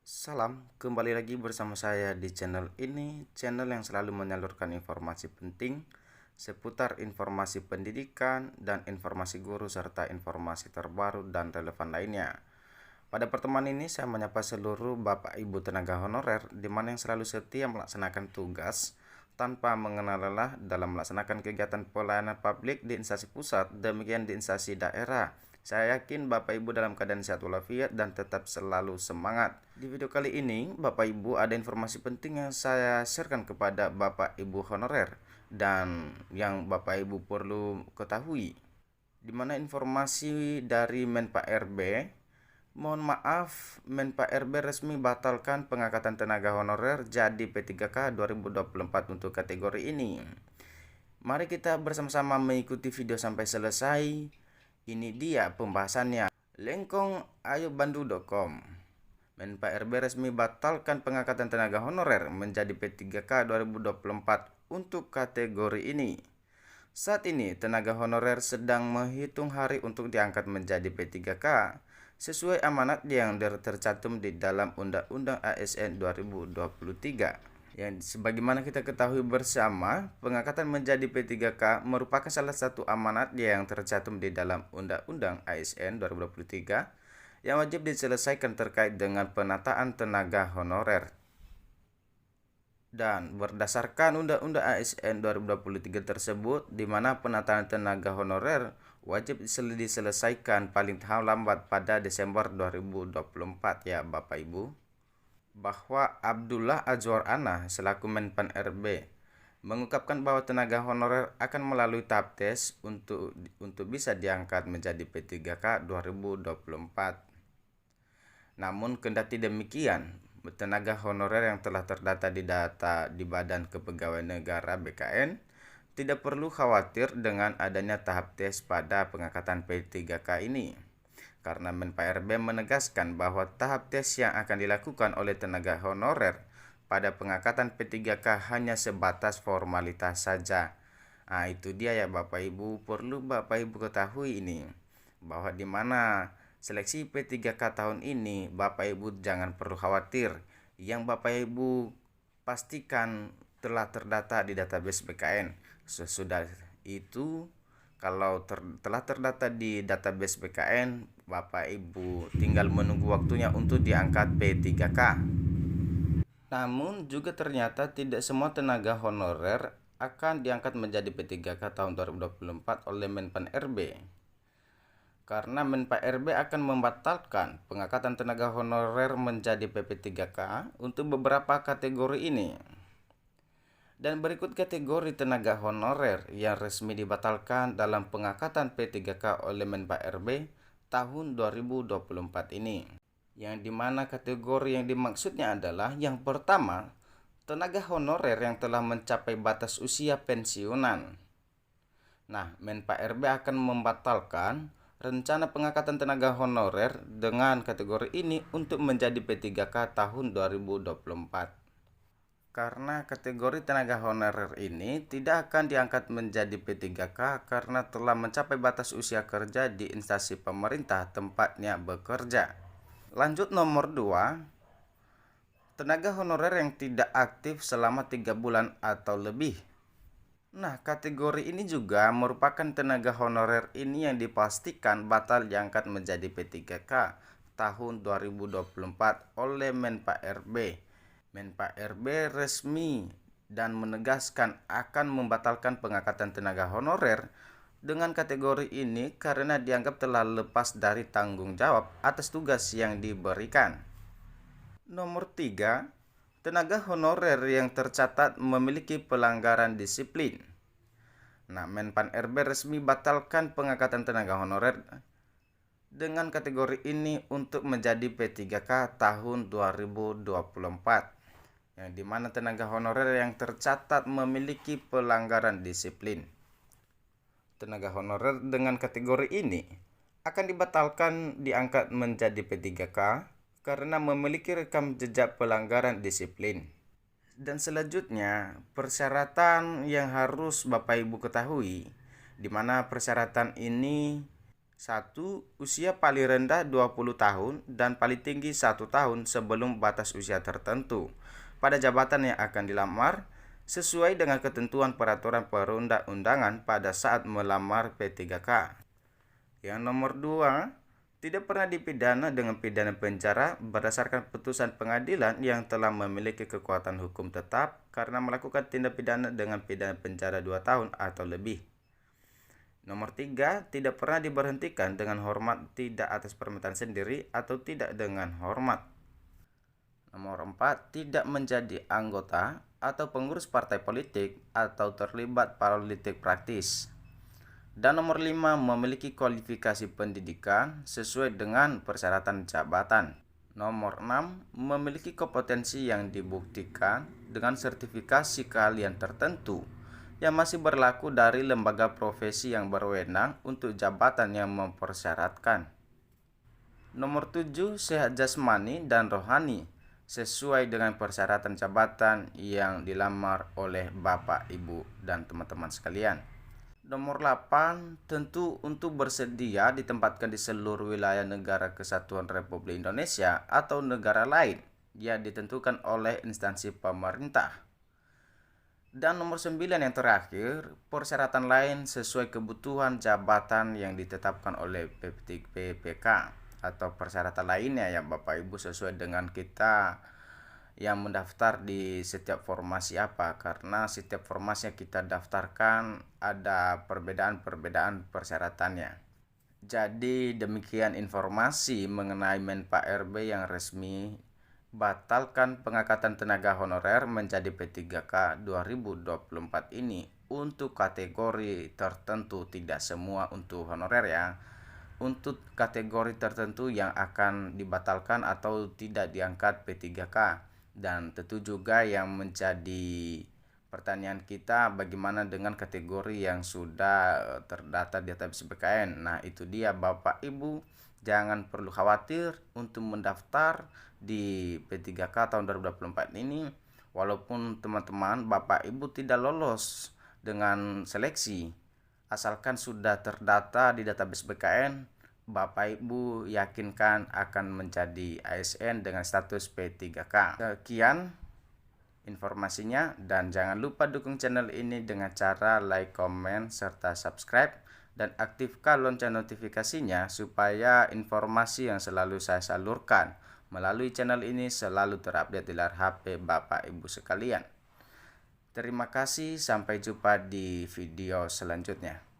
Salam, kembali lagi bersama saya di channel ini, channel yang selalu menyalurkan informasi penting seputar informasi pendidikan dan informasi guru serta informasi terbaru dan relevan lainnya. Pada pertemuan ini saya menyapa seluruh Bapak Ibu tenaga honorer di mana yang selalu setia melaksanakan tugas tanpa mengenal lelah dalam melaksanakan kegiatan pelayanan publik di instansi pusat, demikian di instansi daerah. Saya yakin Bapak Ibu dalam keadaan sehat walafiat dan tetap selalu semangat. Di video kali ini, Bapak Ibu ada informasi penting yang saya sharekan kepada Bapak Ibu honorer dan yang Bapak Ibu perlu ketahui. Di mana informasi dari Menpa RB, mohon maaf, Menpa RB resmi batalkan pengangkatan tenaga honorer jadi P3K 2024 untuk kategori ini. Mari kita bersama-sama mengikuti video sampai selesai. Ini dia pembahasannya. Lengkong.ayobandu.com. Menpa RB resmi batalkan pengangkatan tenaga honorer menjadi P3K 2024 untuk kategori ini. Saat ini, tenaga honorer sedang menghitung hari untuk diangkat menjadi P3K sesuai amanat yang tercantum di dalam Undang-Undang ASN 2023. Yang sebagaimana kita ketahui bersama, pengangkatan menjadi P3K merupakan salah satu amanat yang tercantum di dalam Undang-Undang ASN 2023 yang wajib diselesaikan terkait dengan penataan tenaga honorer. Dan berdasarkan Undang-Undang ASN 2023 tersebut, di mana penataan tenaga honorer wajib diselesaikan paling lambat pada Desember 2024 ya Bapak Ibu. Bahwa Abdullah Azwar Anah selaku Menpan RB mengungkapkan bahwa tenaga honorer akan melalui tahap tes untuk bisa diangkat menjadi P3K 2024. Namun kendati demikian, tenaga honorer yang telah terdata di Badan Kepegawaian Negara BKN tidak perlu khawatir dengan adanya tahap tes pada pengangkatan P3K ini. Karena Menpa RB menegaskan bahwa tahap tes yang akan dilakukan oleh tenaga honorer pada pengangkatan P3K hanya sebatas formalitas saja. Nah, itu dia ya Bapak Ibu, perlu Bapak Ibu ketahui ini, bahwa di mana seleksi P3K tahun ini Bapak Ibu jangan perlu khawatir. Yang Bapak Ibu pastikan telah terdata di database BKN. Sesudah itu, kalau telah terdata di database BKN, Bapak Ibu tinggal menunggu waktunya untuk diangkat P3K. Namun juga ternyata tidak semua tenaga honorer akan diangkat menjadi P3K tahun 2024 oleh Menpan RB. Karena Menpa RB akan membatalkan pengangkatan tenaga honorer menjadi PP3K untuk beberapa kategori ini. Dan berikut kategori tenaga honorer yang resmi dibatalkan dalam pengangkatan P3K oleh Menpa RB tahun 2024 ini. Yang dimana kategori yang dimaksudnya adalah yang pertama, tenaga honorer yang telah mencapai batas usia pensiunan. Nah, Menpa RB akan membatalkan rencana pengangkatan tenaga honorer dengan kategori ini untuk menjadi P3K tahun 2024. Karena kategori tenaga honorer ini tidak akan diangkat menjadi P3K karena telah mencapai batas usia kerja di instansi pemerintah tempatnya bekerja. Lanjut nomor 2, tenaga honorer yang tidak aktif selama 3 bulan atau lebih. Nah, kategori ini juga merupakan tenaga honorer ini yang dipastikan batal diangkat menjadi P3K tahun 2024 oleh Menpa RB. Menpa RB resmi dan menegaskan akan membatalkan pengangkatan tenaga honorer dengan kategori ini karena dianggap telah lepas dari tanggung jawab atas tugas yang diberikan. Nomor 3, tenaga honorer yang tercatat memiliki pelanggaran disiplin. Nah, Menpan RB resmi batalkan pengangkatan tenaga honorer dengan kategori ini untuk menjadi P3K tahun 2024. Yang dimana tenaga honorer yang tercatat memiliki pelanggaran disiplin. Tenaga honorer dengan kategori ini akan dibatalkan diangkat menjadi P3K karena memiliki rekam jejak pelanggaran disiplin. Dan selanjutnya, persyaratan yang harus Bapak Ibu ketahui, di mana persyaratan ini 1. Usia paling rendah 20 tahun dan paling tinggi 1 tahun sebelum batas usia tertentu pada jabatan yang akan dilamar sesuai dengan ketentuan peraturan perundang-undangan pada saat melamar P3K. Yang nomor 2, tidak pernah dipidana dengan pidana penjara berdasarkan putusan pengadilan yang telah memiliki kekuatan hukum tetap karena melakukan tindak pidana dengan pidana penjara 2 tahun atau lebih. Nomor 3, tidak pernah diberhentikan dengan hormat tidak atas permintaan sendiri atau tidak dengan hormat. Nomor 4, tidak menjadi anggota atau pengurus partai politik atau terlibat politik praktis. Dan nomor 5, memiliki kualifikasi pendidikan sesuai dengan persyaratan jabatan. Nomor 6, memiliki kompetensi yang dibuktikan dengan sertifikasi keahlian tertentu yang masih berlaku dari lembaga profesi yang berwenang untuk jabatan yang mempersyaratkan. Nomor 7, sehat jasmani dan rohani sesuai dengan persyaratan jabatan yang dilamar oleh Bapak, Ibu, dan teman-teman sekalian. Nomor 8, tentu untuk bersedia ditempatkan di seluruh wilayah Negara Kesatuan Republik Indonesia atau negara lain yang ditentukan oleh instansi pemerintah. Dan nomor 9 yang terakhir, persyaratan lain sesuai kebutuhan jabatan yang ditetapkan oleh PPK atau persyaratan lainnya ya Bapak Ibu sesuai dengan kita yang mendaftar di setiap formasi apa, karena setiap formasi yang kita daftarkan ada perbedaan-perbedaan persyaratannya. Jadi demikian informasi mengenai Menpa RB yang resmi batalkan pengangkatan tenaga honorer menjadi P3K 2024 ini untuk kategori tertentu, tidak semua untuk honorer ya. Untuk kategori tertentu yang akan dibatalkan atau tidak diangkat P3K. Dan tentu juga yang menjadi pertanyaan kita, bagaimana dengan kategori yang sudah terdata di database BKN. Nah itu dia Bapak Ibu, jangan perlu khawatir untuk mendaftar di P3K tahun 2024 ini. Walaupun teman-teman Bapak Ibu tidak lolos dengan seleksi, asalkan sudah terdata di database BKN, Bapak Ibu yakinkan akan menjadi ASN dengan status P3K. Sekian informasinya, dan jangan lupa dukung channel ini dengan cara like, komen, serta subscribe dan aktifkan lonceng notifikasinya supaya informasi yang selalu saya salurkan melalui channel ini selalu terupdate di layar HP Bapak Ibu sekalian. Terima kasih, sampai jumpa di video selanjutnya.